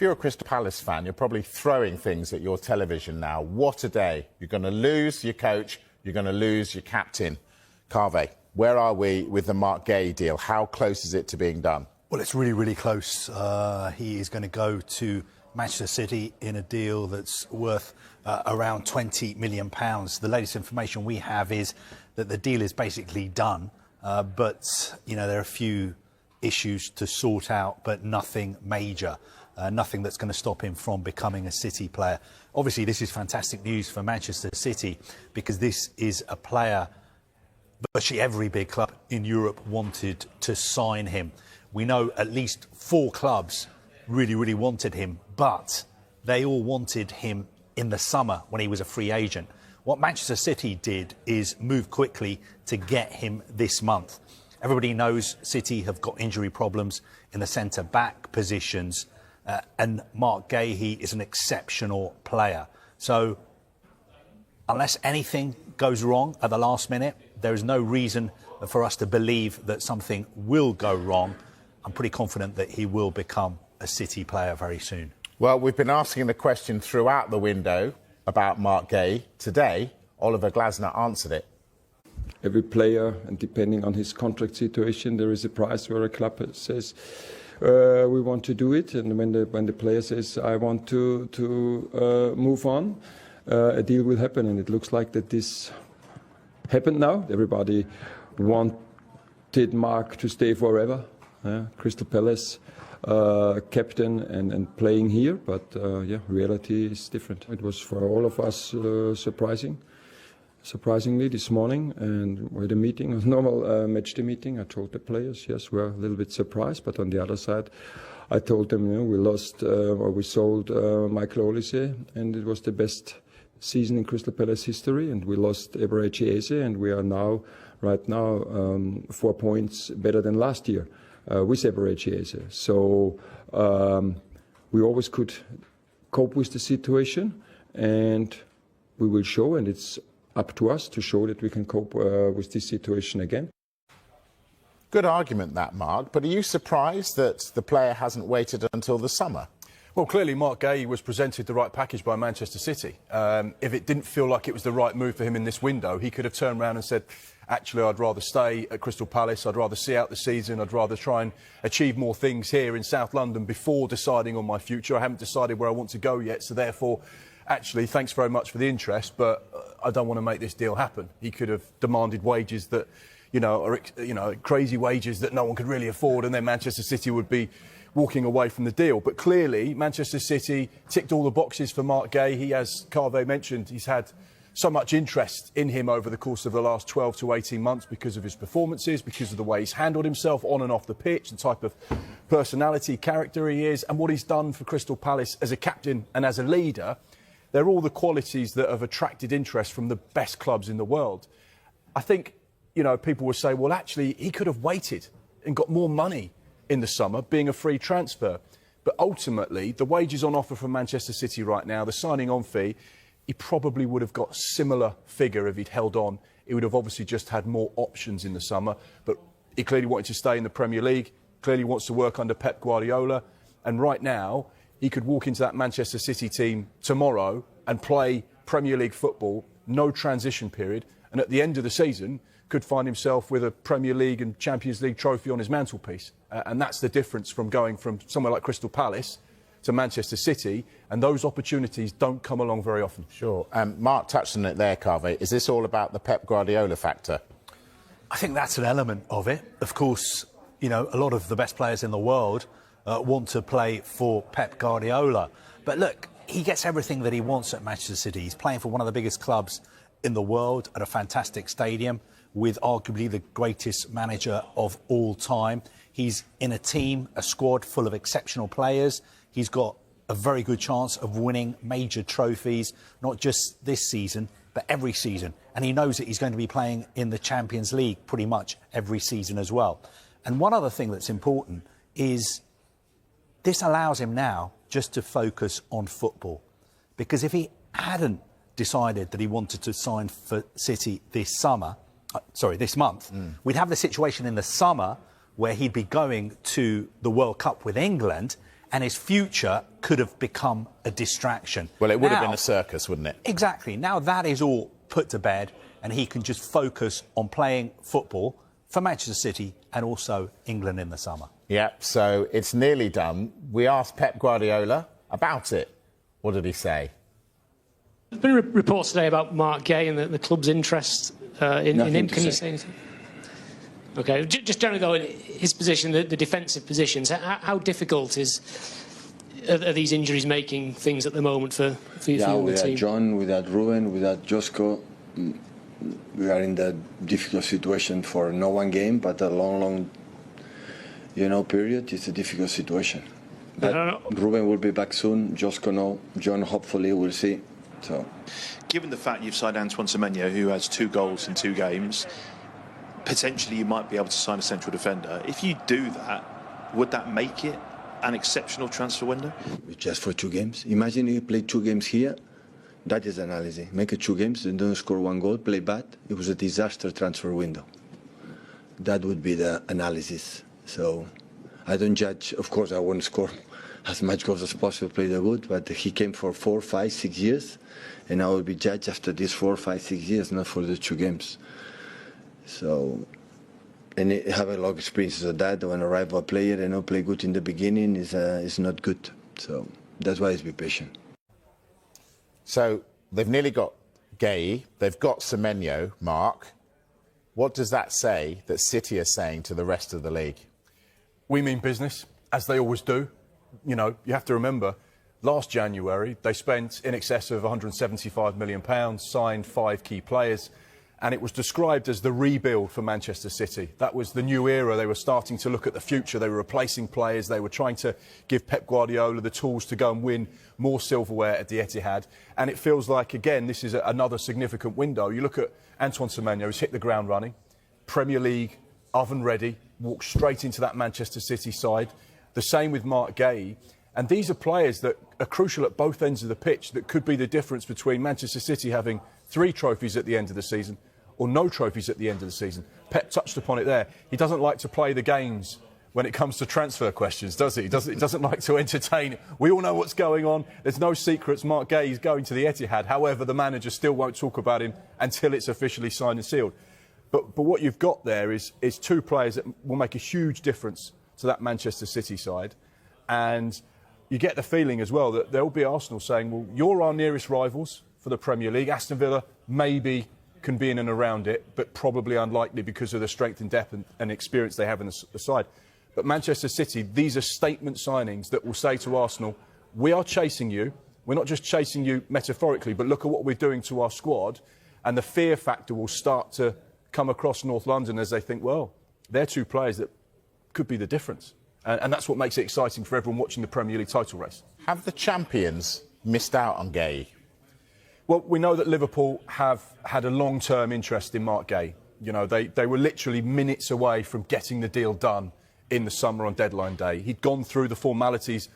If you're a Crystal Palace fan, you're probably throwing things at your television now. What a day. You're going to lose your coach. You're going to lose your captain. Guehi, where are we with the Marc Guehi deal? How close is it to being done? Well, it's really, really close. He is going to go to Manchester City in a deal that's worth around £20 million. The latest information we have is that the deal is basically done. But, you know, there are a few issues to sort out, but nothing major. Nothing that's going to stop him from becoming a City player. Obviously, this is fantastic news for Manchester City because this is a player virtually every big club in Europe wanted to sign him. We know at least 4 clubs really, really wanted him, but they all wanted him in the summer when he was a free agent. What Manchester City did is move quickly to get him this month. Everybody knows City have got injury problems in the centre-back positions, and Marc Guehi is an exceptional player. So, unless anything goes wrong at the last minute, there is no reason for us to believe that something will go wrong. I'm pretty confident that he will become a City player very soon. Well, we've been asking the question throughout the window about Marc Guehi. Today, Oliver Glasner answered it. Every player, and depending on his contract situation, there is a price where a club says, we want to do it. And when the player says, I want to move on, a deal will happen. And it looks like that this happened now. Everybody wanted Marc to stay forever. Crystal Palace captain and playing here. But yeah, reality is different. It was for all of us surprisingly this morning, and we had a meeting, a normal match day meeting. I told the players, yes, we're a little bit surprised, but on the other side, I told them, you know, we lost or we sold Michael Olise, and it was the best season in Crystal Palace history, and we lost Eberechi Eze, and we are now, right now, 4 points better than last year with Eberechi Eze. So we always could cope with the situation, and we will show, and it's up to us to show that we can cope with this situation again. Good argument, that, Marc. But are you surprised that the player hasn't waited until the summer? Well, clearly Marc Guehi was presented the right package by Manchester City. If it didn't feel like it was the right move for him in this window, he could have turned around and said, actually, I'd rather stay at Crystal Palace, I'd rather see out the season, I'd rather try and achieve more things here in South London before deciding on my future. I haven't decided where I want to go yet, so therefore, actually, thanks very much for the interest, but I don't want to make this deal happen. He could have demanded wages that, are crazy wages that no one could really afford, and then Manchester City would be walking away from the deal. But clearly, Manchester City ticked all the boxes for Marc Guehi. As Guehi mentioned, he's had so much interest in him over the course of the last 12 to 18 months because of his performances, because of the way he's handled himself on and off the pitch, the type of personality, character he is, and what he's done for Crystal Palace as a captain and as a leader. They're all the qualities that have attracted interest from the best clubs in the world. I think, people will say, well, actually, he could have waited and got more money in the summer, being a free transfer. But ultimately, the wages on offer from Manchester City right now, the signing-on fee, he probably would have got a similar figure if he'd held on. He would have obviously just had more options in the summer. But he clearly wanted to stay in the Premier League, clearly wants to work under Pep Guardiola. And right now, he could walk into that Manchester City team tomorrow and play Premier League football, no transition period, and at the end of the season could find himself with a Premier League and Champions League trophy on his mantelpiece. And that's the difference from going from somewhere like Crystal Palace to Manchester City, and those opportunities don't come along very often. Sure. Marc touched on it there, Guehi. Is this all about the Pep Guardiola factor? I think that's an element of it. Of course, a lot of the best players in the world want to play for Pep Guardiola. But look, he gets everything that he wants at Manchester City. He's playing for one of the biggest clubs in the world at a fantastic stadium with arguably the greatest manager of all time. He's in a team, a squad full of exceptional players. He's got a very good chance of winning major trophies, not just this season, but every season. And he knows that he's going to be playing in the Champions League pretty much every season as well. And one other thing that's important is this allows him now just to focus on football. Because if he hadn't decided that he wanted to sign for City this month, we'd have the situation in the summer where he'd be going to the World Cup with England and his future could could have become a distraction. Well, it would have been a circus, wouldn't it? Exactly. Now that is all put to bed, and he can just focus on playing football for Manchester City and also England in the summer. Yeah, so it's nearly done. We asked Pep Guardiola about it. What did he say? There's been reports today about Marc Guehi and the club's interest in him. Can you say anything? OK, just generally though, in his position, the defensive positions, how difficult are these injuries making things at the moment for you and the team? Without John, without Ruben, without Josko, we are in the difficult situation for no one game, but a long, period. It's a difficult situation. But Ruben will be back soon. Josko no. John hopefully we'll see. So, given the fact you've signed Antoine Semenyo, who has 2 goals in 2 games, potentially you might be able to sign a central defender. If you do that, would that make it an exceptional transfer window? Just for 2 games. Imagine you play 2 games here. That is analysis. Make it 2 games and don't score 1 goal, play bad. It was a disaster transfer window. That would be the analysis. So I don't judge. Of course, I won't score as much goals as possible, play the good, but he came for 4, 5, 6 years, and I will be judged after these 4, 5, 6 years, not for the 2 games. So, and I have a lot of experiences of that. When a rival player and not play good in the beginning is not good. So that's why it's be patient. So they've nearly got Guehi, they've got Semenyo, Marc. What does that say that City are saying to the rest of the league? We mean business, as they always do. You know, you have to remember, last January, they spent in excess of £175 million, signed 5 key players, and it was described as the rebuild for Manchester City. That was the new era. They were starting to look at the future. They were replacing players. They were trying to give Pep Guardiola the tools to go and win more silverware at the Etihad. And it feels like, again, this is another significant window. You look at Antoine Semenyo, who's hit the ground running, Premier League, oven ready, walked straight into that Manchester City side. The same with Marc Guehi. And these are players that are crucial at both ends of the pitch, that could be the difference between Manchester City having 3 trophies at the end of the season or no trophies at the end of the season. Pep touched upon it there. He doesn't like to play the games when it comes to transfer questions, does he? He doesn't like to entertain. We all know what's going on. There's no secrets. Marc Guehi is going to the Etihad. However, the manager still won't talk about him until it's officially signed and sealed. But what you've got there is 2 players that will make a huge difference to that Manchester City side. And you get the feeling as well that there will be Arsenal saying, well, you're our nearest rivals for the Premier League. Aston Villa maybe can be in and around it, but probably unlikely because of the strength and depth and experience they have in the side. But Manchester City, these are statement signings that will say to Arsenal, we are chasing you. We're not just chasing you metaphorically, but look at what we're doing to our squad. And the fear factor will start to come across North London as they think, well, they're 2 players that could be the difference. And that's what makes it exciting for everyone watching the Premier League title race. Have the champions missed out on Guehi? Well, we know that Liverpool have had a long-term interest in Marc Guehi. You know, they were literally minutes away from getting the deal done in the summer on deadline day. He'd gone through the formalities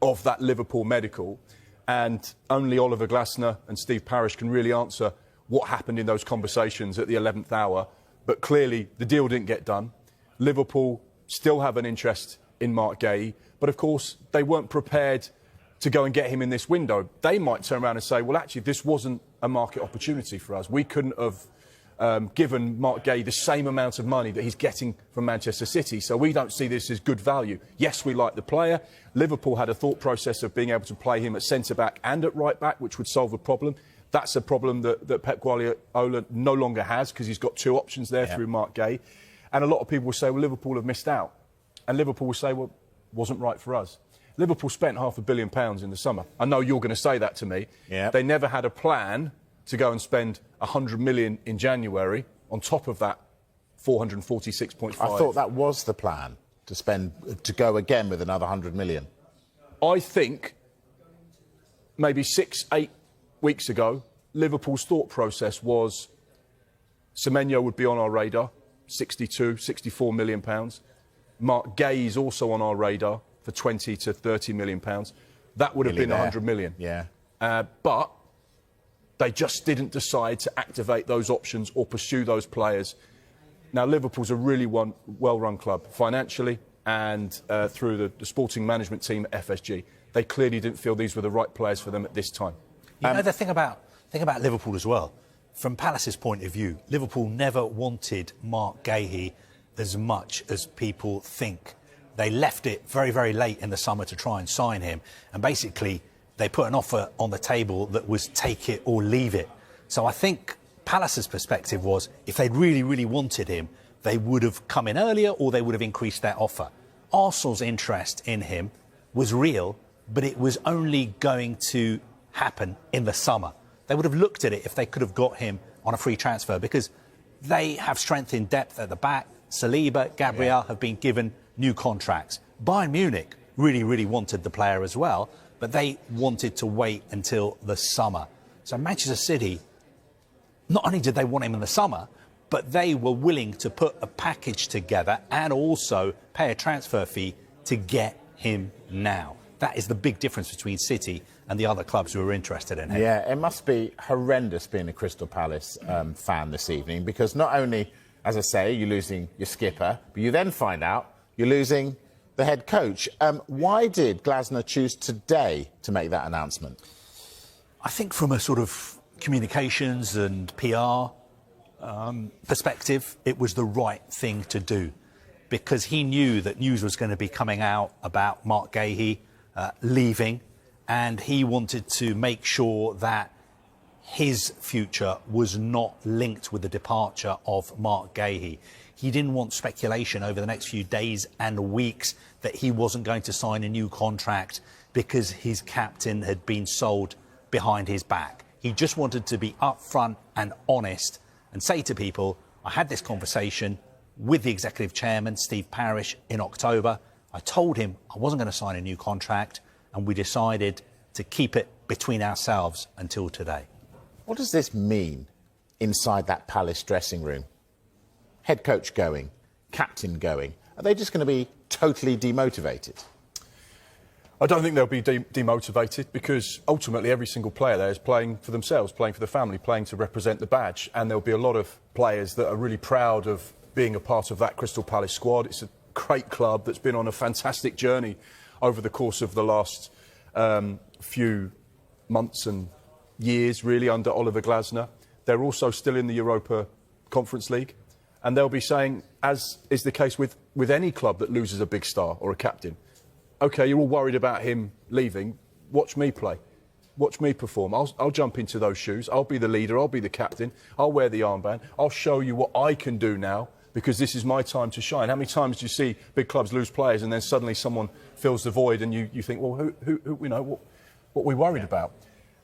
of that Liverpool medical, and only Oliver Glasner and Steve Parish can really answer what happened in those conversations at the 11th hour. But clearly, the deal didn't get done. Liverpool still have an interest in Marc Guehi, but of course, they weren't prepared to go and get him in this window. They might turn around and say, well, actually, this wasn't a market opportunity for us. We couldn't have given Marc Guehi the same amount of money that he's getting from Manchester City, so we don't see this as good value. Yes, we like the player. Liverpool had a thought process of being able to play him at centre-back and at right-back, which would solve a problem. That's a problem that Pep Guardiola no longer has, because he's got 2 options there through Marc Guehi. And a lot of people will say, well, Liverpool have missed out. And Liverpool will say, well, wasn't right for us. Liverpool spent £500 million in the summer. I know you're going to say that to me. Yep. They never had a plan to go and spend £100 million in January on top of that 446.5. I thought that was the plan, to go again with another 100 million. I think maybe 6-8 weeks ago, Liverpool's thought process was Semenyo would be on our radar, £62-64 million. Marc Guehi is also on our radar for £20 to £30 million. That would have been 100 million. Yeah. But they just didn't decide to activate those options or pursue those players. Now, Liverpool's a really well-run club financially and through the sporting management team at FSG. they clearly didn't feel these were the right players for them at this time. You know, the thing about Liverpool as well, from Palace's point of view, Liverpool never wanted Marc Guehi as much as people think. They left it very, very late in the summer to try and sign him. And basically, they put an offer on the table that was take it or leave it. So I think Palace's perspective was, if they'd really, really wanted him, they would have come in earlier or they would have increased their offer. Arsenal's interest in him was real, but it was only going to happen in the summer. They would have looked at it if they could have got him on a free transfer, because they have strength in depth at the back. Saliba, Gabriel have been given new contracts. Bayern Munich really, really wanted the player as well, but they wanted to wait until the summer. So Manchester City, not only did they want him in the summer, but they were willing to put a package together and also pay a transfer fee to get him now. That is the big difference between City and the other clubs who are interested in him. Yeah, it must be horrendous being a Crystal Palace fan this evening, because not only, as I say, you're losing your skipper, but you then find out you're losing the head coach. Why did Glasner choose today to make that announcement? I think from a sort of communications and PR perspective, it was the right thing to do, because he knew that news was going to be coming out about Marc Guehi leaving, and he wanted to make sure that his future was not linked with the departure of Marc Guehi. He didn't want speculation over the next few days and weeks that he wasn't going to sign a new contract because his captain had been sold behind his back. He just wanted to be upfront and honest and say to people, I had this conversation with the executive chairman, Steve Parish, in October. I told him I wasn't going to sign a new contract, and we decided to keep it between ourselves until today. What does this mean inside that Palace dressing room? Head coach going, captain going. Are they just going to be totally demotivated? I don't think they'll be demotivated, because ultimately every single player there is playing for themselves, playing for the family, playing to represent the badge. And there'll be a lot of players that are really proud of being a part of that Crystal Palace squad. It's a great club that's been on a fantastic journey over the course of the last few months and years, really, under Oliver Glasner. They're also still in the Europa Conference League. And they'll be saying, as is the case with any club that loses a big star or a captain, OK, you're all worried about him leaving. Watch me play. Watch me perform. I'll jump into those shoes. I'll be the leader. I'll be the captain. I'll wear the armband. I'll show you what I can do now, because this is my time to shine. How many times do you see big clubs lose players and then suddenly someone fills the void and you think, well, who you know, what are we worried about?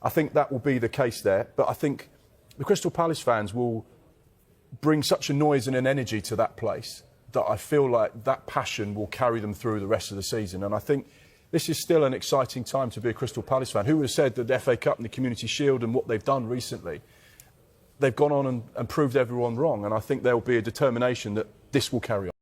I think that will be the case there. But I think the Crystal Palace fans will bring such a noise and an energy to that place that I feel like that passion will carry them through the rest of the season. And I think this is still an exciting time to be a Crystal Palace fan. Who would have said that the FA Cup and the Community Shield and what they've done recently, they've gone on and proved everyone wrong. And I think there will be a determination that this will carry on.